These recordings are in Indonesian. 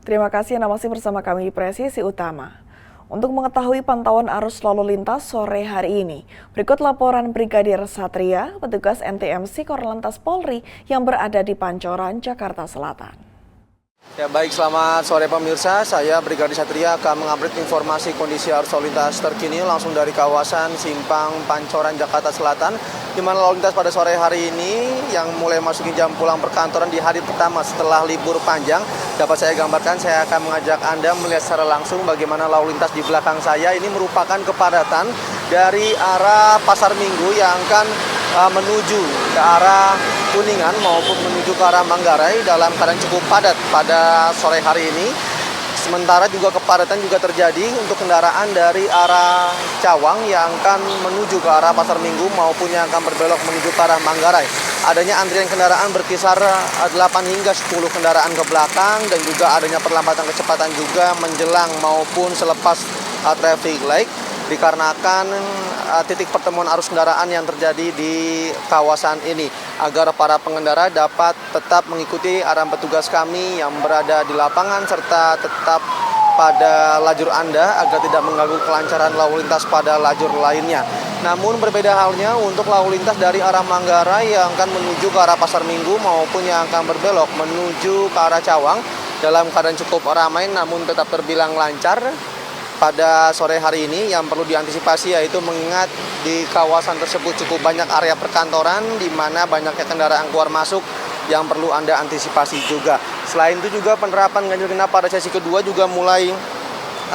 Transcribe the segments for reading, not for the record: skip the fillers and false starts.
Terima kasih Anda masih bersama kami di Presisi Utama. Untuk mengetahui pantauan arus lalu lintas sore hari ini, berikut laporan Brigadir Satria, petugas NTMC Korlantas Polri yang berada di Pancoran, Jakarta Selatan. Ya baik, selamat sore pemirsa. Saya Brigadir Satria akan mengupdate informasi kondisi arus lalu lintas terkini langsung dari kawasan Simpang Pancoran, Jakarta Selatan, di mana lalu lintas pada sore hari ini yang mulai masuki jam pulang perkantoran di hari pertama setelah libur panjang. Dapat saya gambarkan, saya akan mengajak Anda melihat secara langsung bagaimana lalu lintas di belakang saya. Ini merupakan kepadatan dari arah Pasar Minggu yang akan menuju ke arah Kuningan maupun menuju ke arah Manggarai dalam keadaan cukup padat pada sore hari ini. Sementara juga kepadatan juga terjadi untuk kendaraan dari arah Cawang yang akan menuju ke arah Pasar Minggu maupun yang akan berbelok menuju ke arah Manggarai. Adanya antrian kendaraan berkisar 8 hingga 10 kendaraan ke belakang dan juga adanya perlambatan kecepatan juga menjelang maupun selepas traffic light dikarenakan titik pertemuan arus kendaraan yang terjadi di kawasan ini, agar para pengendara dapat tetap mengikuti arahan petugas kami yang berada di lapangan serta tetap pada lajur Anda agar tidak mengganggu kelancaran lalu lintas pada lajur lainnya. Namun berbeda halnya untuk lalu lintas dari arah Manggarai yang akan menuju ke arah Pasar Minggu maupun yang akan berbelok menuju ke arah Cawang dalam keadaan cukup ramai namun tetap terbilang lancar. Pada sore hari ini yang perlu diantisipasi yaitu mengingat di kawasan tersebut cukup banyak area perkantoran di mana banyaknya kendaraan keluar masuk yang perlu Anda antisipasi juga. Selain itu juga penerapan ganjil genap pada sesi kedua juga mulai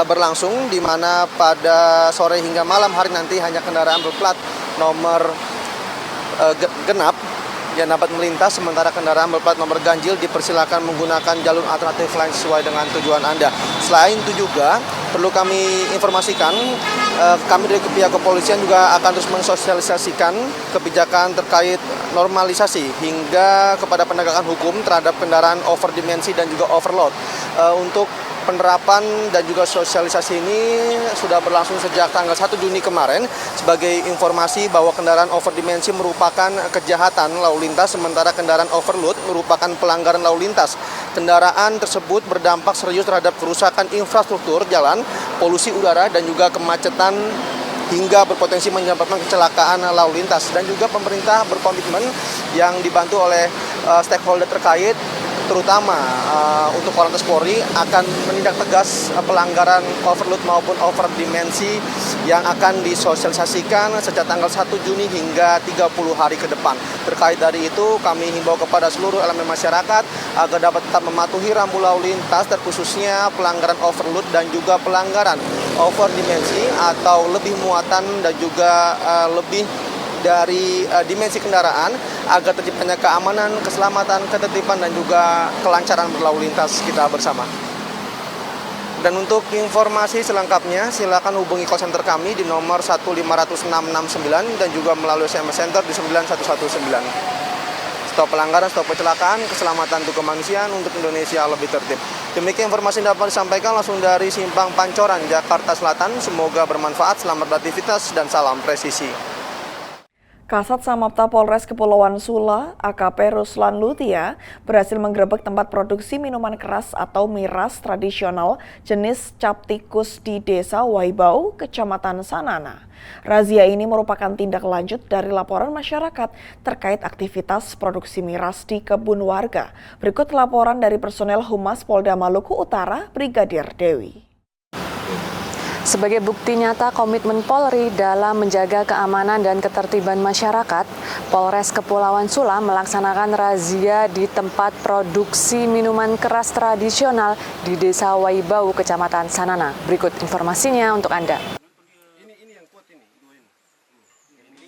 berlangsung di mana pada sore hingga malam hari nanti hanya kendaraan berplat nomor genap yang dapat melintas, sementara kendaraan berplat nomor ganjil dipersilakan menggunakan jalur alternatif lain sesuai dengan tujuan Anda. Selain itu juga perlu kami informasikan, kami dari pihak kepolisian juga akan terus mensosialisasikan kebijakan terkait normalisasi hingga kepada penegakan hukum terhadap kendaraan overdimensi dan juga overload. Untuk penerapan dan juga sosialisasi ini sudah berlangsung sejak tanggal 1 Juni kemarin. Sebagai informasi bahwa kendaraan overdimensi merupakan kejahatan lalu lintas, sementara kendaraan overload merupakan pelanggaran lalu lintas. Kendaraan tersebut berdampak serius terhadap kerusakan infrastruktur jalan, polusi udara, dan juga kemacetan hingga berpotensi menyebabkan kecelakaan lalu lintas. Dan juga pemerintah berkomitmen yang dibantu oleh stakeholder terkait, terutama untuk Korlantas Polri akan menindak tegas pelanggaran overload maupun overdimensi yang akan disosialisasikan sejak tanggal 1 Juni hingga 30 hari ke depan. Terkait dari itu, kami himbau kepada seluruh elemen masyarakat agar dapat tetap mematuhi rambu lalu lintas, terkhususnya pelanggaran overload dan juga pelanggaran overdimensi atau lebih muatan dan juga lebih dari dimensi kendaraan agar terciptanya keamanan, keselamatan, ketertiban, dan juga kelancaran berlalu lintas kita bersama. Dan untuk informasi selengkapnya, silakan hubungi call center kami di nomor 1500669 dan juga melalui SMS Center di 9119. Stop pelanggaran, stop kecelakaan, keselamatan untuk kemanusiaan untuk Indonesia lebih tertib. Demikian informasi yang dapat disampaikan langsung dari Simpang Pancoran, Jakarta Selatan. Semoga bermanfaat, selamat beraktivitas, dan salam presisi. Kasat Samapta Polres Kepulauan Sula, AKP Ruslan Lutia, berhasil menggerebek tempat produksi minuman keras atau miras tradisional jenis cap tikus di Desa Waibau, Kecamatan Sanana. Razia ini merupakan tindak lanjut dari laporan masyarakat terkait aktivitas produksi miras di kebun warga. Berikut laporan dari personel Humas Polda Maluku Utara, Brigadir Dewi. Sebagai bukti nyata komitmen Polri dalam menjaga keamanan dan ketertiban masyarakat, Polres Kepulauan Sula melaksanakan razia di tempat produksi minuman keras tradisional di Desa Waibau, Kecamatan Sanana. Berikut informasinya untuk Anda.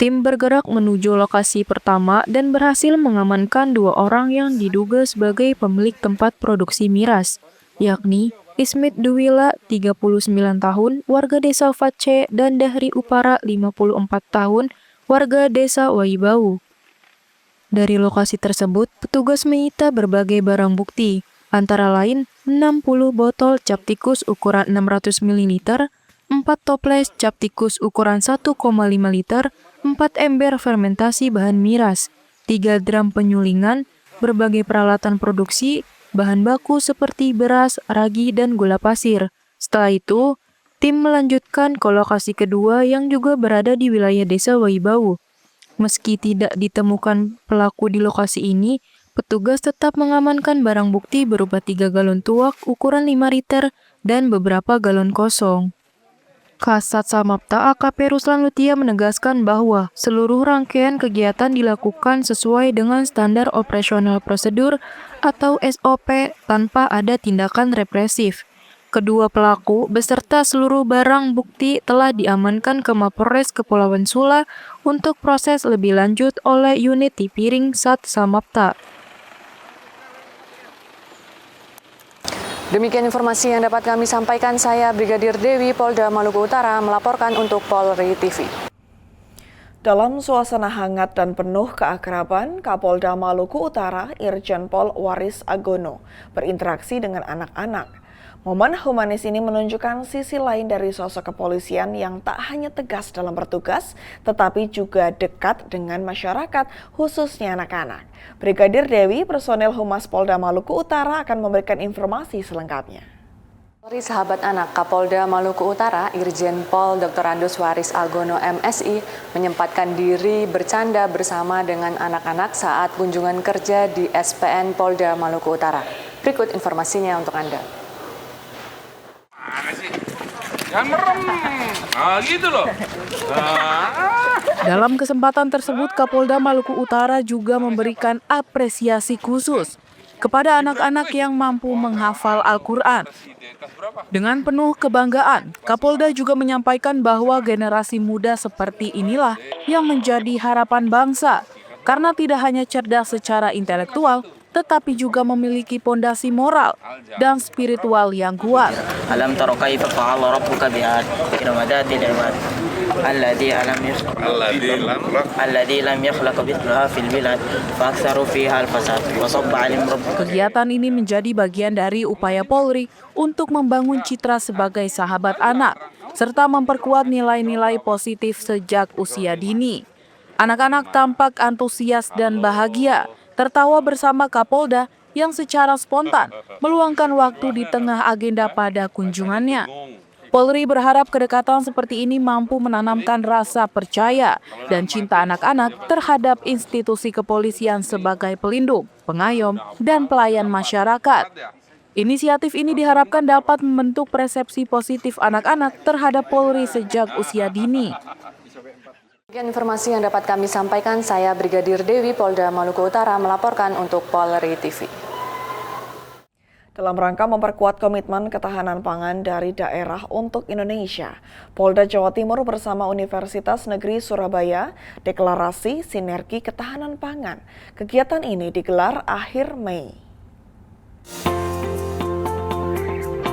Tim bergerak menuju lokasi pertama dan berhasil mengamankan 2 orang yang diduga sebagai pemilik tempat produksi miras, yakni Ismit Duwila, 39 tahun, warga Desa Fatce, dan Dahri Upara, 54 tahun, warga Desa Waibau. Dari lokasi tersebut, petugas menyita berbagai barang bukti, antara lain 60 botol cap tikus ukuran 600 ml, 4 toples cap tikus ukuran 1,5 liter, 4 ember fermentasi bahan miras, 3 drum penyulingan, berbagai peralatan produksi, bahan baku seperti beras, ragi, dan gula pasir. Setelah itu, tim melanjutkan ke lokasi kedua yang juga berada di wilayah Desa Waibau. Meski tidak ditemukan pelaku di lokasi ini, petugas tetap mengamankan barang bukti berupa 3 galon tuak ukuran 5 liter dan beberapa galon kosong. Kasat Samapta AKP Ruslan Lutia menegaskan bahwa seluruh rangkaian kegiatan dilakukan sesuai dengan standar operasional prosedur atau SOP tanpa ada tindakan represif. Kedua pelaku beserta seluruh barang bukti telah diamankan ke Mapolres Kepulauan Sula untuk proses lebih lanjut oleh unit Tipiring Sat Samapta. Demikian informasi yang dapat kami sampaikan. Saya Brigadir Dewi, Polda Maluku Utara, melaporkan untuk Polri TV. Dalam suasana hangat dan penuh keakraban, Kapolda Maluku Utara Irjen Pol Waris Agono berinteraksi dengan anak-anak. Momen humanis ini menunjukkan sisi lain dari sosok kepolisian yang tak hanya tegas dalam bertugas, tetapi juga dekat dengan masyarakat, khususnya anak-anak. Brigadir Dewi, personel Humas Polda Maluku Utara akan memberikan informasi selengkapnya. Polri Sahabat Anak Kapolda Maluku Utara, Irjen Pol Dr. Andus Waris Agono MSI, menyempatkan diri bercanda bersama dengan anak-anak saat kunjungan kerja di SPN Polda Maluku Utara. Berikut informasinya untuk Anda. Jangan merem. Gitu loh. Dalam kesempatan tersebut, Kapolda Maluku Utara juga memberikan apresiasi khusus kepada anak-anak yang mampu menghafal Al-Quran. Dengan penuh kebanggaan, Kapolda juga menyampaikan bahwa generasi muda seperti inilah yang menjadi harapan bangsa, karena tidak hanya cerdas secara intelektual, tetapi juga memiliki pondasi moral dan spiritual yang kuat. Alam tara kaifa fa'ala rabbuka bi'ad irmadati al-ibad alladhi lam yakhlaq mithlaha fil bilad fa'aktsaru fiha al-fasad wa sabba 'alim rabbuk. Kegiatan ini menjadi bagian dari upaya Polri untuk membangun citra sebagai sahabat anak serta memperkuat nilai-nilai positif sejak usia dini. Anak-anak tampak antusias dan bahagia, tertawa bersama Kapolda yang secara spontan meluangkan waktu di tengah agenda pada kunjungannya. Polri berharap kedekatan seperti ini mampu menanamkan rasa percaya dan cinta anak-anak terhadap institusi kepolisian sebagai pelindung, pengayom, dan pelayan masyarakat. Inisiatif ini diharapkan dapat membentuk persepsi positif anak-anak terhadap Polri sejak usia dini. Informasi yang dapat kami sampaikan, saya Brigadir Dewi, Polda Maluku Utara, melaporkan untuk Polri TV. Dalam rangka memperkuat komitmen ketahanan pangan dari daerah untuk Indonesia, Polda Jawa Timur bersama Universitas Negeri Surabaya deklarasi sinergi ketahanan pangan. Kegiatan ini digelar akhir Mei.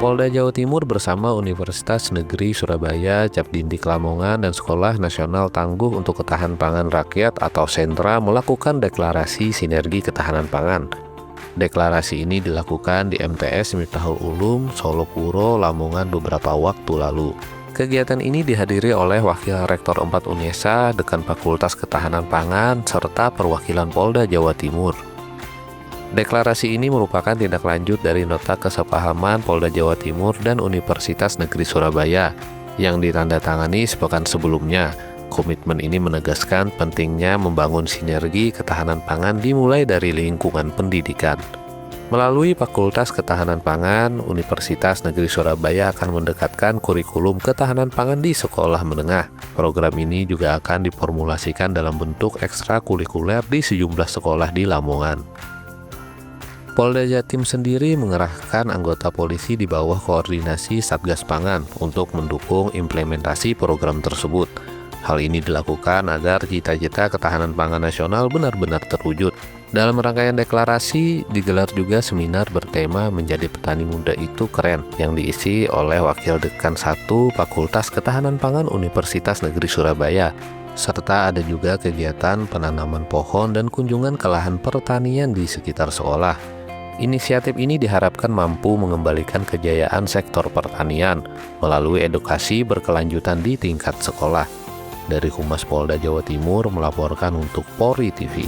Polda Jawa Timur bersama Universitas Negeri Surabaya, Capdindik Lamongan, dan Sekolah Nasional Tangguh untuk Ketahanan Pangan Rakyat atau Sentra melakukan deklarasi sinergi ketahanan pangan. Deklarasi ini dilakukan di MTS Miftahul Ulum, Solo Puro, Lamongan beberapa waktu lalu. Kegiatan ini dihadiri oleh Wakil Rektor 4 UNESA, Dekan Fakultas Ketahanan Pangan, serta perwakilan Polda Jawa Timur. Deklarasi ini merupakan tindak lanjut dari nota kesepahaman Polda Jawa Timur dan Universitas Negeri Surabaya yang ditandatangani sepekan sebelumnya. Komitmen ini menegaskan pentingnya membangun sinergi ketahanan pangan dimulai dari lingkungan pendidikan. Melalui Fakultas Ketahanan Pangan, Universitas Negeri Surabaya akan mendekatkan kurikulum ketahanan pangan di sekolah menengah. Program ini juga akan diformulasikan dalam bentuk ekstrakurikuler di sejumlah sekolah di Lamongan. Polda Jatim sendiri mengerahkan anggota polisi di bawah koordinasi Satgas Pangan untuk mendukung implementasi program tersebut. Hal ini dilakukan agar cita-cita ketahanan pangan nasional benar-benar terwujud. Dalam rangkaian deklarasi, digelar juga seminar bertema Menjadi Petani Muda Itu Keren yang diisi oleh Wakil Dekan 1 Fakultas Ketahanan Pangan Universitas Negeri Surabaya. Serta ada juga kegiatan penanaman pohon dan kunjungan ke lahan pertanian di sekitar sekolah. Inisiatif ini diharapkan mampu mengembalikan kejayaan sektor pertanian melalui edukasi berkelanjutan di tingkat sekolah. Dari Humas Polda Jawa Timur melaporkan untuk Polri TV.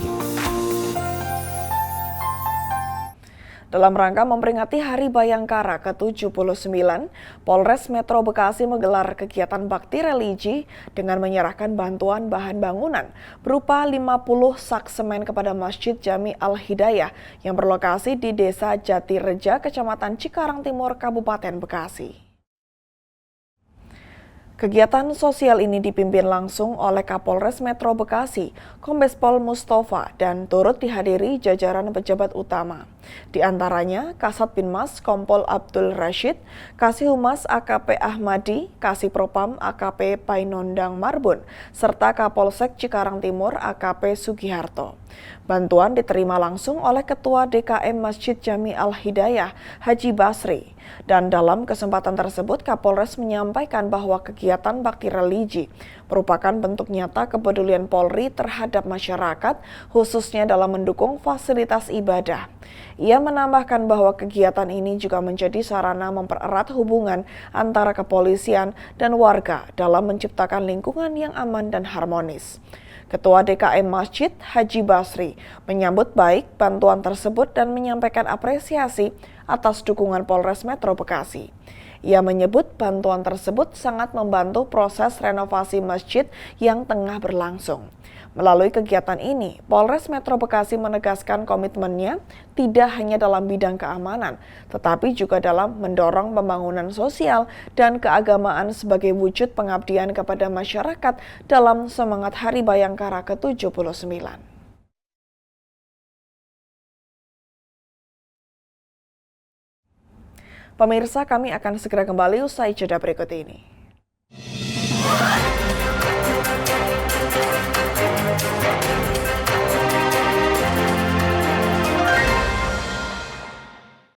Dalam rangka memperingati Hari Bayangkara ke-79, Polres Metro Bekasi menggelar kegiatan bakti religi dengan menyerahkan bantuan bahan bangunan berupa 50 sak semen kepada Masjid Jami Al-Hidayah yang berlokasi di Desa Jatireja, Kecamatan Cikarang Timur, Kabupaten Bekasi. Kegiatan sosial ini dipimpin langsung oleh Kapolres Metro Bekasi, Kombes Pol Mustafa, dan turut dihadiri jajaran pejabat utama. Di antaranya Kasat Binmas Kompol Abdul Rashid, Kasih Humas AKP Ahmadi, Kasih Propam AKP Painondang Marbun, serta Kapolsek Cikarang Timur AKP Sugiharto. Bantuan diterima langsung oleh Ketua DKM Masjid Jami Al-Hidayah, Haji Basri. Dan dalam kesempatan tersebut, Kapolres menyampaikan bahwa kegiatan bakti religi merupakan bentuk nyata kepedulian Polri terhadap masyarakat, khususnya dalam mendukung fasilitas ibadah. Ia menambahkan bahwa kegiatan ini juga menjadi sarana mempererat hubungan antara kepolisian dan warga dalam menciptakan lingkungan yang aman dan harmonis. Ketua DKM Masjid, Haji Basri, menyambut baik bantuan tersebut dan menyampaikan apresiasi atas dukungan Polres Metro Bekasi. Ia menyebut bantuan tersebut sangat membantu proses renovasi masjid yang tengah berlangsung. Melalui kegiatan ini, Polres Metro Bekasi menegaskan komitmennya tidak hanya dalam bidang keamanan, tetapi juga dalam mendorong pembangunan sosial dan keagamaan sebagai wujud pengabdian kepada masyarakat dalam semangat Hari Bayangkara ke-79. Pemirsa, kami akan segera kembali usai jeda berikut ini.